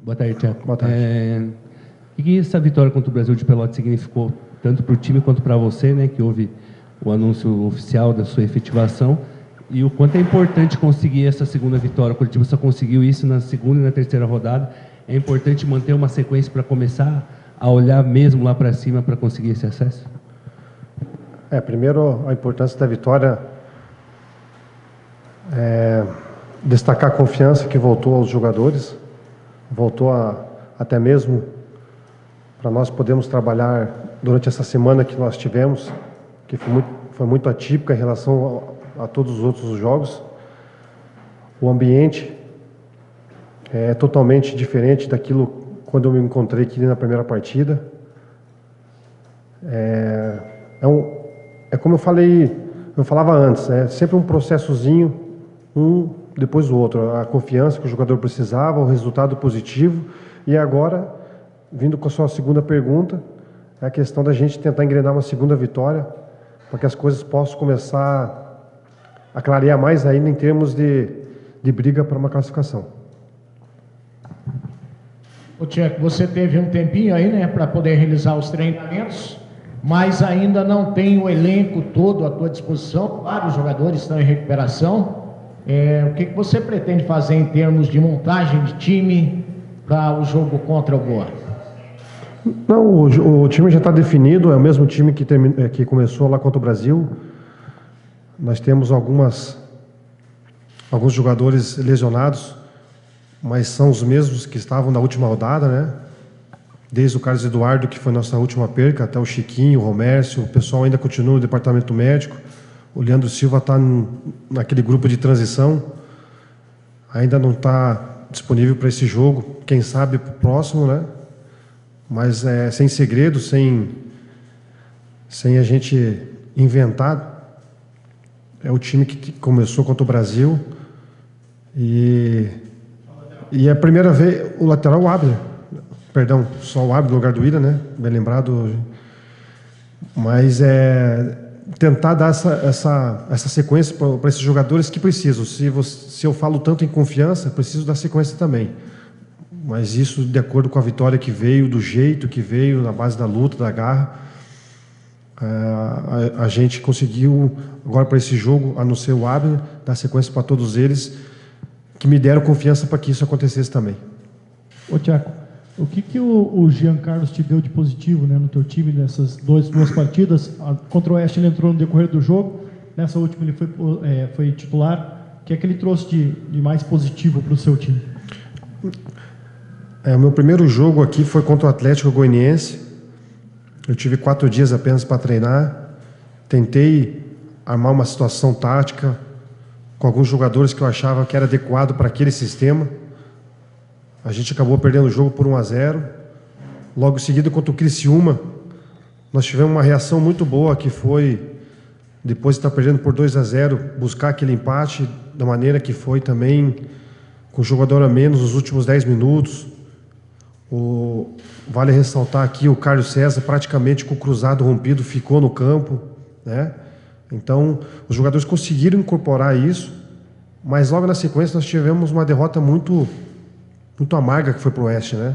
Boa tarde, Thiago. Boa tarde. O que essa vitória contra o Brasil de Pelotas significou tanto para o time quanto para você, né, que houve o anúncio oficial da sua efetivação, e o quanto é importante conseguir essa segunda vitória? O Curitiba só conseguiu isso na segunda e na terceira rodada. É importante manter uma sequência para começar a olhar mesmo lá para cima para conseguir esse acesso? Primeiro, a importância da vitória destacar a confiança que voltou aos jogadores, voltou até mesmo para nós podermos trabalhar durante essa semana que nós tivemos, que foi muito atípica em relação a todos os outros jogos. O ambiente é totalmente diferente daquilo quando eu me encontrei aqui na primeira partida. Como eu falava antes, é sempre um processozinho, um depois do outro. A confiança que o jogador precisava, o resultado positivo. E agora, vindo com a sua segunda pergunta, é a questão da gente tentar engrenar uma segunda vitória, para que as coisas possam começar a clarear mais ainda em termos de briga para uma classificação. Ô Tcheco, você teve um tempinho aí, né, para poder realizar os treinamentos, mas ainda não tem o elenco todo à tua disposição, vários jogadores estão em recuperação. O que você pretende fazer em termos de montagem de time para o jogo contra o Boa? Não, o time já está definido, é o mesmo time que começou lá contra o Brasil. Nós temos alguns jogadores lesionados, mas são os mesmos que estavam na última rodada, né? Desde o Carlos Eduardo, que foi nossa última perca, até o Chiquinho, o Romércio, o pessoal ainda continua no departamento médico. O Leandro Silva está naquele grupo de transição, ainda não está disponível para esse jogo, quem sabe para o próximo, né? Mas sem segredo, sem a gente inventar. É o time que começou contra o Brasil e a primeira vez o lateral, o Abner. Perdão, só o Abner no lugar do Ira, né? Bem lembrado. Mas tentar dar essa sequência para esses jogadores que precisam. Se eu falo tanto em confiança, preciso dar sequência também. Mas isso de acordo com a vitória que veio, do jeito que veio, na base da luta, da garra. A gente conseguiu, agora para esse jogo, a não ser o Abner, dar sequência para todos eles, que me deram confiança para que isso acontecesse também. Ô Tiago, o que o Jean Carlos te deu de positivo, né, no teu time nessas duas partidas? Contra o Oeste ele entrou no decorrer do jogo, nessa última ele foi titular. O que é que ele trouxe de mais positivo para o seu time? O meu primeiro jogo aqui foi contra o Atlético Goianiense. Eu tive 4 dias apenas para treinar. Tentei armar uma situação tática com alguns jogadores que eu achava que era adequado para aquele sistema. A gente acabou perdendo o jogo por 1-0. Logo em seguida, contra o Criciúma, nós tivemos uma reação muito boa, que foi, depois de estar perdendo por 2-0, buscar aquele empate da maneira que foi também, com o jogador a menos nos últimos 10 minutos. Vale ressaltar aqui o Carlos César, praticamente com o cruzado rompido, ficou no campo, né? Então, os jogadores conseguiram incorporar isso, mas logo na sequência nós tivemos uma derrota muito amarga, que foi para o Oeste, né?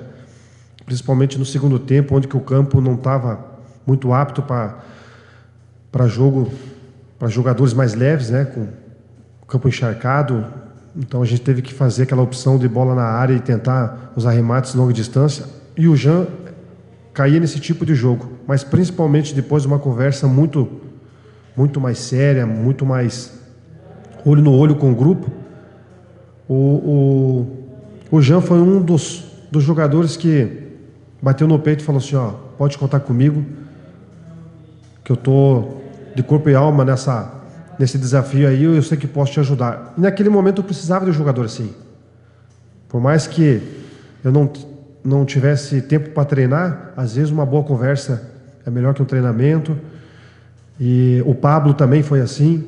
Principalmente no segundo tempo, onde que o campo não estava muito apto para jogadores mais leves, né? Com o campo encharcado. Então a gente teve que fazer aquela opção de bola na área e tentar os arremates de longa distância. E o Jean caía nesse tipo de jogo, mas principalmente depois de uma conversa muito mais séria, muito mais olho no olho com o grupo. O Jean foi um dos jogadores que bateu no peito e falou assim: ó, pode contar comigo, que eu estou de corpo e alma nesse desafio aí, eu sei que posso te ajudar. E naquele momento eu precisava de um jogador assim. Por mais que eu não tivesse tempo para treinar, às vezes uma boa conversa é melhor que um treinamento. E o Pablo também foi assim.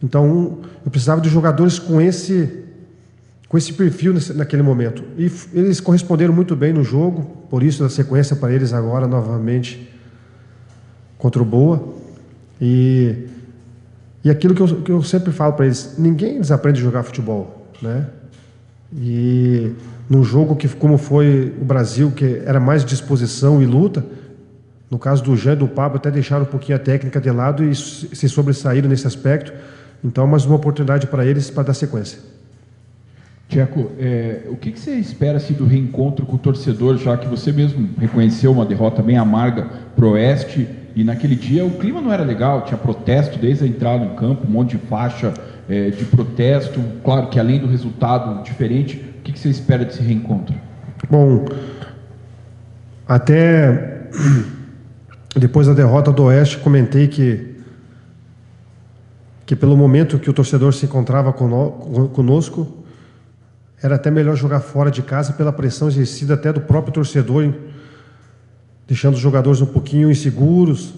Então eu precisava de jogadores com esse perfil naquele momento. E eles corresponderam muito bem no jogo, por isso a sequência para eles agora novamente contra o Boa. E aquilo que eu sempre falo para eles: ninguém desaprende a jogar futebol, né? E num jogo que, como foi o Brasil, que era mais disposição e luta, no caso do Jean e do Pablo, até deixaram um pouquinho a técnica de lado e se sobressaíram nesse aspecto. Então, mais uma oportunidade para eles para dar sequência. Tcheco, o que você espera assim, do reencontro com o torcedor, já que você mesmo reconheceu uma derrota bem amarga pro Oeste, e naquele dia o clima não era legal, tinha protesto desde a entrada no campo, um monte de faixa de protesto, claro que além do resultado diferente, o que você espera desse reencontro? Bom, até depois da derrota do Oeste, comentei que pelo momento que o torcedor se encontrava conosco, era até melhor jogar fora de casa pela pressão exercida até do próprio torcedor, deixando os jogadores um pouquinho inseguros,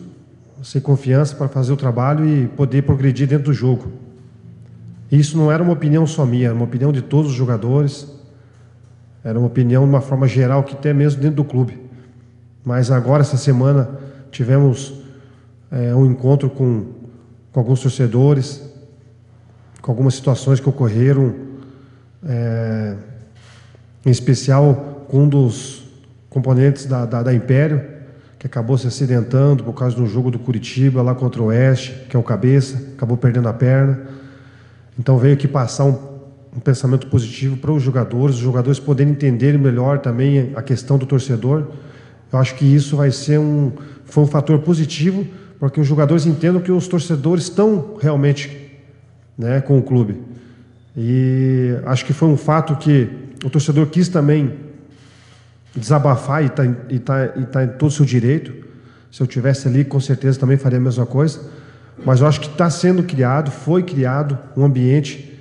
sem confiança para fazer o trabalho e poder progredir dentro do jogo. Isso não era uma opinião só minha, era uma opinião de todos os jogadores, era uma opinião de uma forma geral, que até mesmo dentro do clube. Mas agora, essa semana, tivemos um encontro com alguns torcedores, com algumas situações que ocorreram, em especial com um dos componentes da Império, que acabou se acidentando por causa do jogo do Curitiba lá contra o Oeste, que é o Cabeça, acabou perdendo a perna. Então veio aqui passar um pensamento positivo para os jogadores poderem entender melhor também a questão do torcedor. Eu acho que isso foi um fator positivo, porque os jogadores entendam que os torcedores estão realmente, né, com o clube. E acho que foi um fato que o torcedor quis também desabafar e tá em todo o seu direito. Se eu tivesse ali, com certeza também faria a mesma coisa. Mas eu acho que foi criado um ambiente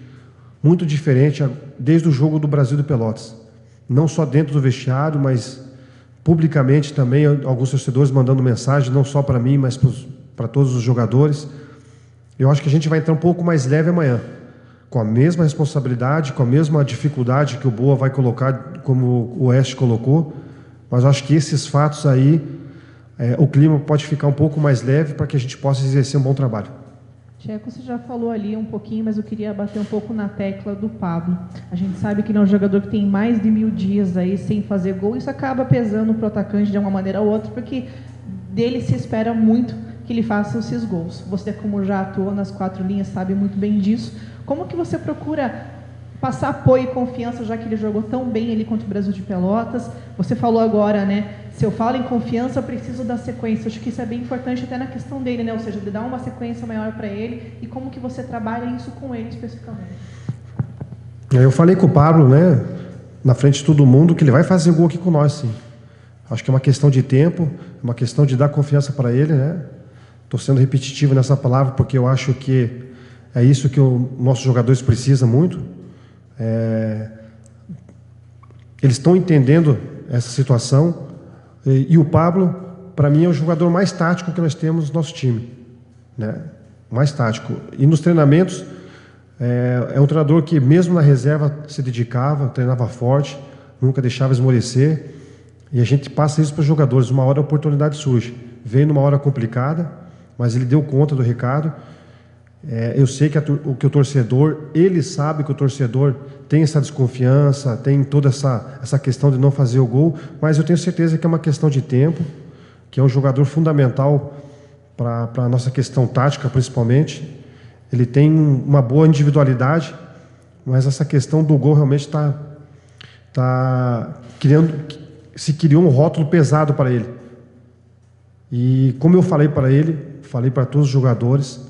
muito diferente desde o jogo do Brasil de Pelotas. Não só dentro do vestiário, mas publicamente também, alguns torcedores mandando mensagem, não só para mim, mas para todos os jogadores. Eu acho que a gente vai entrar um pouco mais leve amanhã, com a mesma responsabilidade, com a mesma dificuldade que o Boa vai colocar, como o Oeste colocou, mas eu acho que esses fatos aí, o clima pode ficar um pouco mais leve para que a gente possa exercer um bom trabalho. Tcheco, você já falou ali um pouquinho, mas eu queria bater um pouco na tecla do Pablo. A gente sabe que ele é um jogador que tem mais de 1000 dias aí sem fazer gol, isso acaba pesando para o atacante de uma maneira ou outra, porque dele se espera muito que ele faça esses gols. Você, como já atuou nas 4 linhas, sabe muito bem disso. Como que você procura passar apoio e confiança, já que ele jogou tão bem ali contra o Brasil de Pelotas? Você falou agora, né? Se eu falo em confiança, eu preciso dar sequência. Acho que isso é bem importante até na questão dele, né? Ou seja, de dar uma sequência maior para ele. E como que você trabalha isso com ele especificamente? Eu falei com o Pablo, né? Na frente de todo mundo, que ele vai fazer gol aqui com nós, sim. Acho que é uma questão de tempo, uma questão de dar confiança para ele, né? Estou sendo repetitivo nessa palavra, porque eu acho que é isso que os nossos jogadores precisam muito. Eles estão entendendo essa situação. E o Pablo, para mim, é o jogador mais tático que nós temos no nosso time, né? Mais tático. E nos treinamentos, é um treinador que, mesmo na reserva, se dedicava, treinava forte, nunca deixava esmorecer. E a gente passa isso para os jogadores. Uma hora a oportunidade surge. Veio numa hora complicada, mas ele deu conta do recado. Eu sei que o torcedor, ele sabe que o torcedor tem essa desconfiança, tem toda essa questão de não fazer o gol, mas eu tenho certeza que é uma questão de tempo, que é um jogador fundamental para a nossa questão tática, principalmente. Ele tem uma boa individualidade, mas essa questão do gol realmente se criou um rótulo pesado para ele. E como eu falei para ele, falei para todos os jogadores,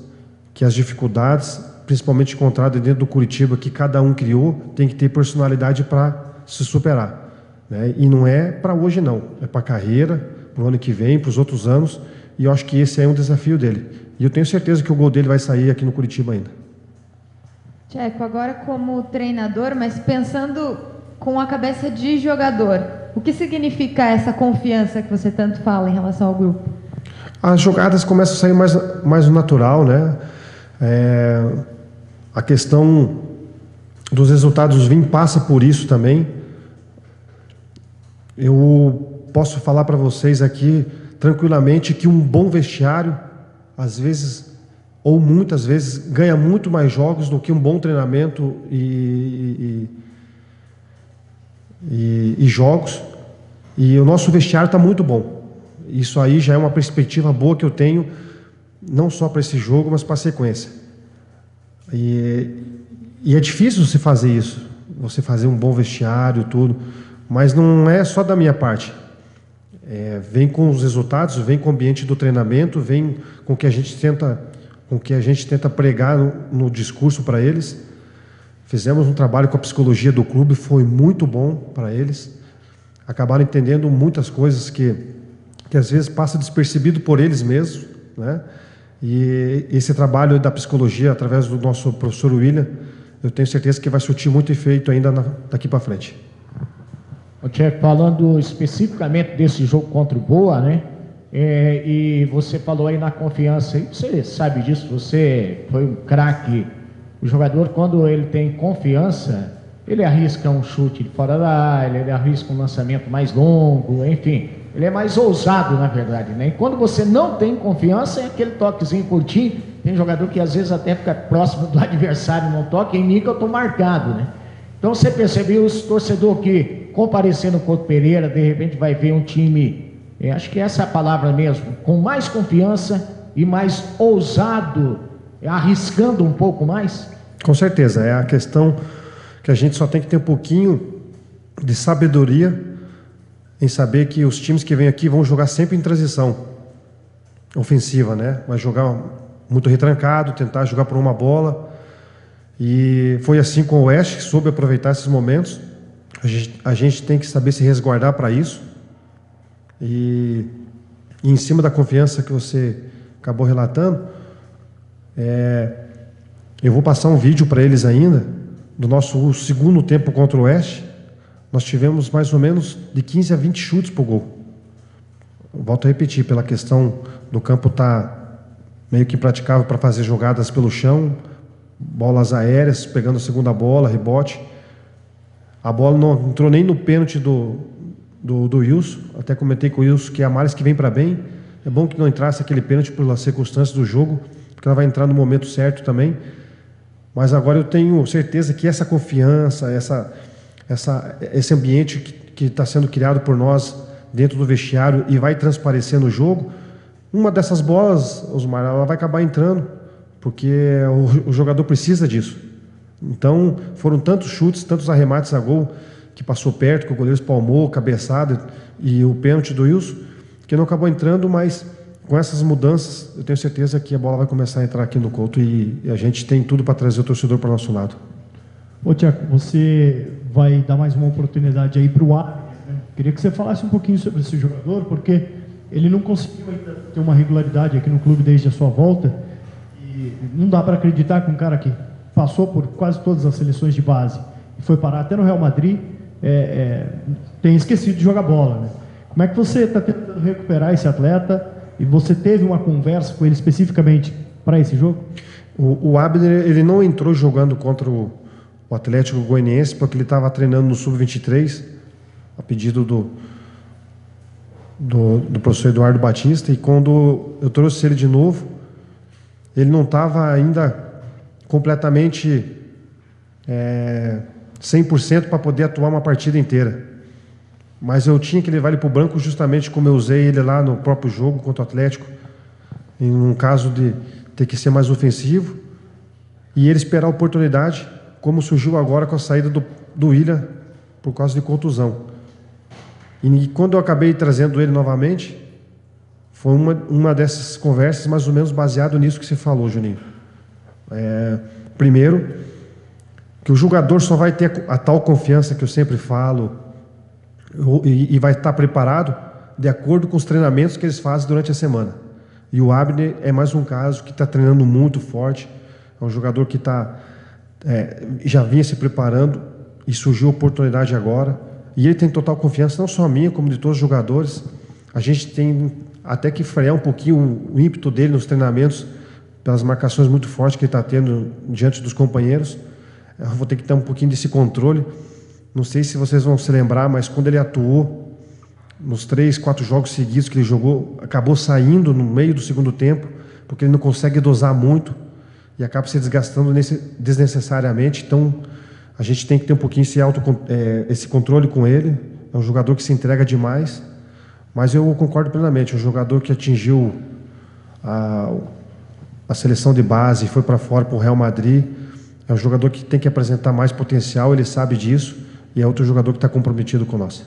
que as dificuldades, principalmente encontradas dentro do Curitiba, que cada um criou, tem que ter personalidade para se superar, né? E não é para hoje, não. É para a carreira, para o ano que vem, para os outros anos. E eu acho que esse é um desafio dele. E eu tenho certeza que o gol dele vai sair aqui no Curitiba ainda. Tcheco, agora como treinador, mas pensando com a cabeça de jogador, o que significa essa confiança que você tanto fala em relação ao grupo? As jogadas começam a sair mais natural, né? A questão dos resultados vir passa por isso também. Eu posso falar para vocês aqui tranquilamente que um bom vestiário, às vezes, ou muitas vezes, ganha muito mais jogos do que um bom treinamento e e jogos. E o nosso vestiário está muito bom. Isso aí já é uma perspectiva boa que eu tenho, não só para esse jogo, mas para a sequência. E é difícil você fazer isso, você fazer um bom vestiário, tudo, mas não é só da minha parte. Vem com os resultados, vem com o ambiente do treinamento, vem com o que a gente tenta pregar no discurso para eles. Fizemos um trabalho com a psicologia do clube, foi muito bom para eles. Acabaram entendendo muitas coisas que às vezes passa despercebido por eles mesmos, né? E esse trabalho da psicologia, através do nosso professor William, eu tenho certeza que vai surtir muito efeito ainda daqui para frente. Tcheco, falando especificamente desse jogo contra o Boa, né? E você falou aí na confiança, e você sabe disso, você foi um craque. O jogador, quando ele tem confiança, ele arrisca um chute de fora da área, ele arrisca um lançamento mais longo, enfim, ele é mais ousado, na verdade, né? E quando você não tem confiança, é aquele toquezinho curtinho. Tem jogador que às vezes até fica próximo do adversário, não toca, e em mim que eu estou marcado, né? Então você percebeu esse torcedor que, comparecendo com o Couto Pereira, de repente vai ver um time, acho que essa é a palavra mesmo, com mais confiança e mais ousado, arriscando um pouco mais? Com certeza, é a questão que a gente só tem que ter um pouquinho de sabedoria em saber que os times que vêm aqui vão jogar sempre em transição ofensiva, né? Vai jogar muito retrancado, tentar jogar por uma bola. E foi assim com o Oeste, que soube aproveitar esses momentos. A gente tem que saber se resguardar para isso. E em cima da confiança que você acabou relatando, eu vou passar um vídeo para eles ainda, do nosso segundo tempo contra o Oeste. Nós tivemos mais ou menos de 15 a 20 chutes por gol. Volto a repetir, pela questão do campo estar meio que impraticável para fazer jogadas pelo chão, bolas aéreas, pegando a segunda bola, rebote. A bola não entrou nem no pênalti do Wilson. Até comentei com o Wilson que a Maris que vem para bem. É bom que não entrasse aquele pênalti pelas circunstâncias do jogo, porque ela vai entrar no momento certo também. Mas agora eu tenho certeza que essa confiança, esse ambiente que está sendo criado por nós dentro do vestiário e vai transparecer no jogo, uma dessas bolas, Osmar, ela vai acabar entrando, porque o jogador precisa disso. Então, foram tantos chutes, tantos arremates a gol que passou perto, que o goleiro espalmou, cabeçada e o pênalti do Wilson, que não acabou entrando, mas com essas mudanças, eu tenho certeza que a bola vai começar a entrar aqui no Couto e a gente tem tudo para trazer o torcedor para o nosso lado. Ô, Tcheco, você vai dar mais uma oportunidade aí para o Abner, né? Queria que você falasse um pouquinho sobre esse jogador, porque ele não conseguiu ainda ter uma regularidade aqui no clube desde a sua volta, e não dá para acreditar que um cara que passou por quase todas as seleções de base e foi parar até no Real Madrid, tem esquecido de jogar bola, né? Como é que você está tentando recuperar esse atleta, e você teve uma conversa com ele especificamente para esse jogo? O Abner, ele não entrou jogando contra o Atlético Goianiense, porque ele estava treinando no Sub-23, a pedido do professor Eduardo Batista, e quando eu trouxe ele de novo, ele não estava ainda completamente 100% para poder atuar uma partida inteira. Mas eu tinha que levar ele para o banco justamente como eu usei ele lá no próprio jogo contra o Atlético, em um caso de ter que ser mais ofensivo, e ele esperar a oportunidade, como surgiu agora com a saída do William por causa de contusão. E quando eu acabei trazendo ele novamente, foi uma dessas conversas mais ou menos baseado nisso que você falou, Juninho. Primeiro, que o jogador só vai ter a tal confiança que eu sempre falo e vai estar preparado de acordo com os treinamentos que eles fazem durante a semana. E o Abner é mais um caso que está treinando muito forte, é um jogador que já vinha se preparando e surgiu a oportunidade agora, e ele tem total confiança, não só a minha, como de todos os jogadores. A gente tem até que frear um pouquinho o ímpeto dele nos treinamentos, pelas marcações muito fortes que ele está tendo diante dos companheiros. Eu vou ter que ter um pouquinho desse controle. Não sei se vocês vão se lembrar, mas quando ele atuou nos 3, 4 jogos seguidos que ele jogou, acabou saindo no meio do segundo tempo, porque ele não consegue dosar muito e acaba se desgastando desnecessariamente. Então, a gente tem que ter um pouquinho esse controle com ele. é um jogador que se entrega demais, mas eu concordo plenamente, um jogador que atingiu a seleção de base e foi para fora para o Real Madrid, é um jogador que tem que apresentar mais potencial, ele sabe disso, e é outro jogador que está comprometido com nós.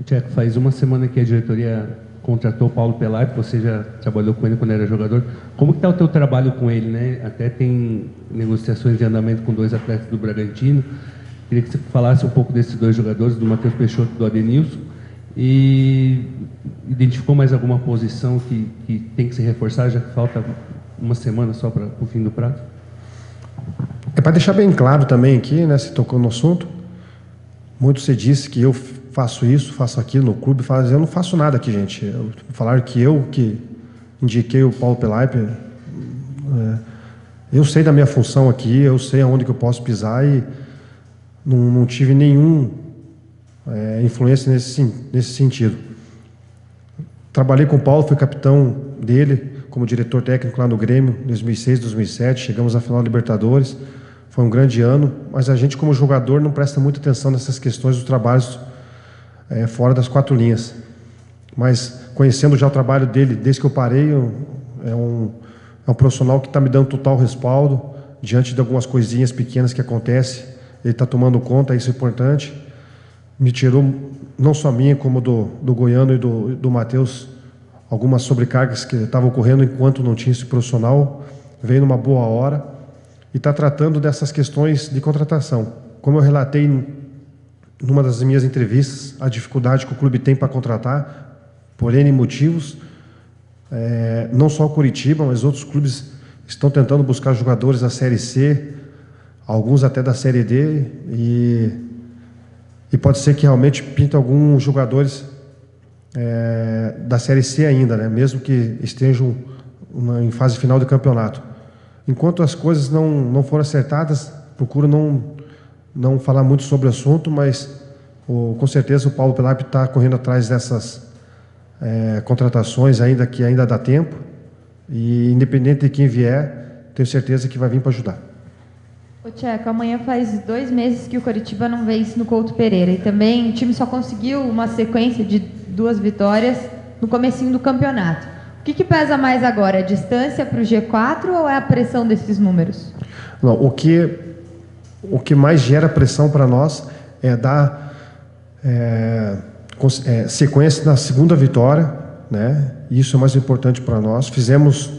Tcheco, faz uma semana que a diretoria contratou o Paulo Pelaipe, você já trabalhou com ele quando era jogador. Como que está o teu trabalho com ele, né? Até tem negociações de andamento com 2 atletas do Bragantino. Queria que você falasse um pouco desses 2 jogadores, do Matheus Peixoto e do Adenilson. E identificou mais alguma posição que tem que se reforçar, já que falta uma semana só para o fim do prazo? É para deixar bem claro também aqui, né? Você tocou no assunto. Muito se disse que eu faço isso, faço aquilo no clube, eu não faço nada aqui, gente. Falaram que eu que indiquei o Paulo Pelaipe. Eu sei da minha função aqui, eu sei aonde que eu posso pisar e não tive nenhuma influência nesse sentido. Trabalhei com o Paulo, fui capitão dele como diretor técnico lá no Grêmio, 2006, 2007, chegamos à final da Libertadores, foi um grande ano, mas a gente como jogador não presta muita atenção nessas questões dos trabalhos fora das 4 linhas. Mas conhecendo já o trabalho dele, desde que eu parei, é um profissional que está me dando total respaldo, diante de algumas coisinhas pequenas que acontecem, ele está tomando conta, isso é importante. Me tirou, não só minha, como do Goiano e do Matheus, algumas sobrecargas que estavam ocorrendo enquanto não tinha esse profissional, veio numa boa hora e está tratando dessas questões de contratação. Como eu relatei numa das minhas entrevistas, a dificuldade que o clube tem para contratar, por N motivos, não só o Curitiba, mas outros clubes estão tentando buscar jogadores da Série C, alguns até da Série D, e pode ser que realmente pinta alguns jogadores da Série C ainda, né? Mesmo que estejam em fase final do campeonato. Enquanto as coisas não foram acertadas, procuro não falar muito sobre o assunto, mas com certeza o Paulo Pelaipe está correndo atrás dessas contratações que ainda dá tempo, e independente de quem vier, tenho certeza que vai vir para ajudar. Ô Tcheco, amanhã faz 2 meses que o Coritiba não vence no Couto Pereira, e também o time só conseguiu uma sequência de 2 vitórias no comecinho do campeonato. O que pesa mais agora, a distância para o G4 ou é a pressão desses números? Não, o que mais gera pressão para nós é dar sequência na segunda vitória, né? Isso é mais importante para nós. Fizemos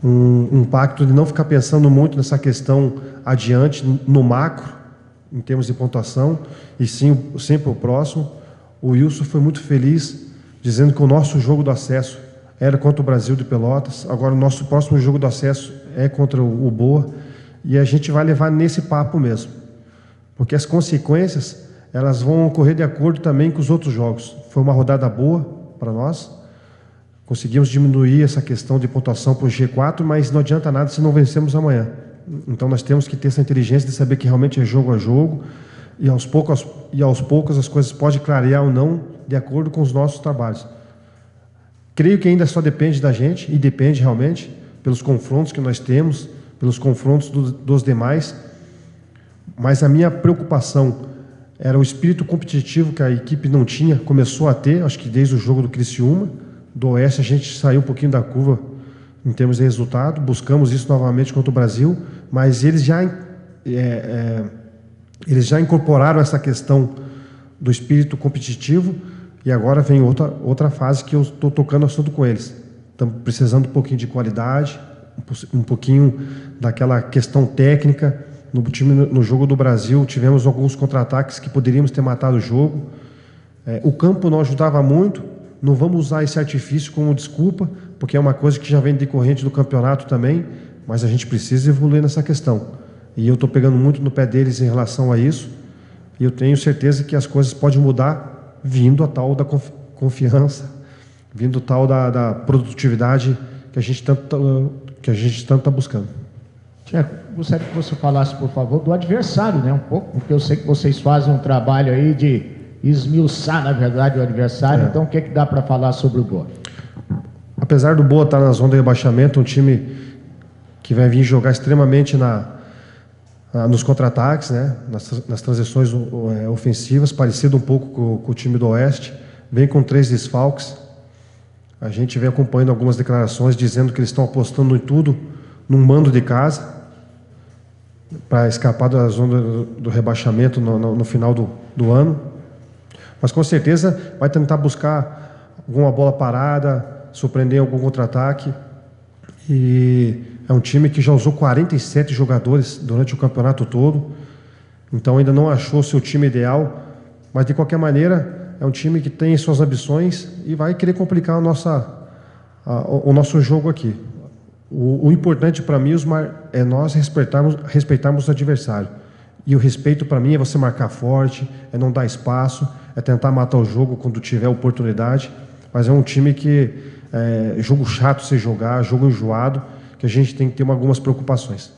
um pacto de não ficar pensando muito nessa questão adiante, no macro, em termos de pontuação, e sim sempre o próximo. O Wilson foi muito feliz, dizendo que o nosso jogo do acesso era contra o Brasil de Pelotas, agora o nosso próximo jogo do acesso é contra o Boa, e a gente vai levar nesse papo mesmo, porque as consequências elas vão ocorrer de acordo também com os outros jogos. Foi uma rodada boa para nós, conseguimos diminuir essa questão de pontuação para o G4, mas não adianta nada se não vencermos amanhã. Então nós temos que ter essa inteligência de saber que realmente é jogo a jogo, e aos poucos as coisas podem clarear ou não de acordo com os nossos trabalhos. Creio que ainda só depende da gente, e depende realmente pelos confrontos que nós temos, pelos confrontos dos demais, mas a minha preocupação era o espírito competitivo que a equipe não tinha, começou a ter, acho que desde o jogo do Criciúma. Do Oeste a gente saiu um pouquinho da curva em termos de resultado, buscamos isso novamente contra o Brasil, mas eles já incorporaram essa questão do espírito competitivo, e agora vem outra fase que eu estou tocando assunto com eles. Estamos precisando um pouquinho de qualidade, um pouquinho daquela questão técnica. No jogo do Brasil tivemos alguns contra-ataques que poderíamos ter matado o jogo. O campo não ajudava muito, não vamos usar esse artifício como desculpa, porque é uma coisa que já vem decorrente do campeonato também, mas a gente precisa evoluir nessa questão. E eu estou pegando muito no pé deles em relação a isso, e eu tenho certeza que as coisas podem mudar vindo a tal da confiança, vindo tal da produtividade que a gente tanto está buscando. Tcheco, gostaria que você falasse, por favor, do adversário, né, um pouco, porque eu sei que vocês fazem um trabalho aí de esmiuçar, na verdade, o adversário. Então o que dá para falar sobre o Boa? Apesar do Boa estar na zona de rebaixamento, um time que vai vir jogar extremamente nos contra-ataques, né? Nas transições ofensivas, parecido um pouco com o time do Oeste. Vem com 3 desfalques. A gente vem acompanhando algumas declarações dizendo que eles estão apostando em tudo, num mando de casa, para escapar da zona do rebaixamento no final do ano. Mas com certeza vai tentar buscar alguma bola parada, surpreender algum contra-ataque. E é um time que já usou 47 jogadores durante o campeonato todo. Então ainda não achou seu time ideal. Mas de qualquer maneira, é um time que tem suas ambições e vai querer complicar o nosso jogo aqui. O importante para mim, Osmar, é nós respeitarmos o adversário. E o respeito para mim é você marcar forte, é não dar espaço, é tentar matar o jogo quando tiver oportunidade. Mas é um time que é jogo chato se jogar, jogo enjoado, que a gente tem que ter algumas preocupações.